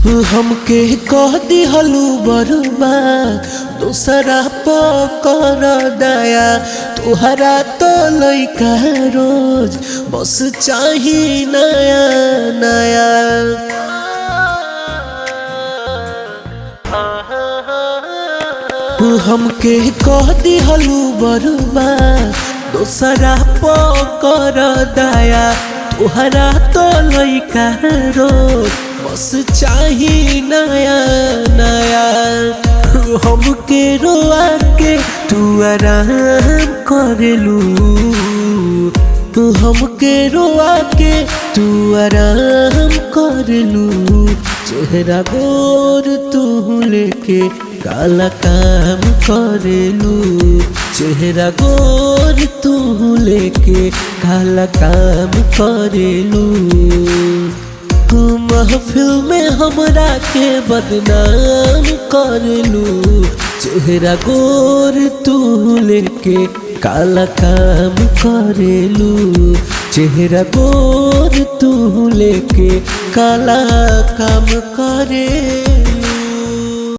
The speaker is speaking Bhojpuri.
हमके कह दिहलू बरुबा दूसरा पकर दया तुहरा तो लइका रोज बस चाही नया नया। हमके कह दिहलू बरुबा दूसरा पकर दया तुहरा तो लइका रोज बस चाही नया नया। हमके रोआ के तू आराम करेलू, हमके रोआ के तू आराम करेलू। चेहरा गोर तू लेके काला काम करेलू, चेहरा गोर तू लेके काला काम करेलू। महफिल में हमरा के बदनाम करलू, चेहरा गोर तू लेके काला काम करेलू, चेहरा गोर तू लेके काला काम करे।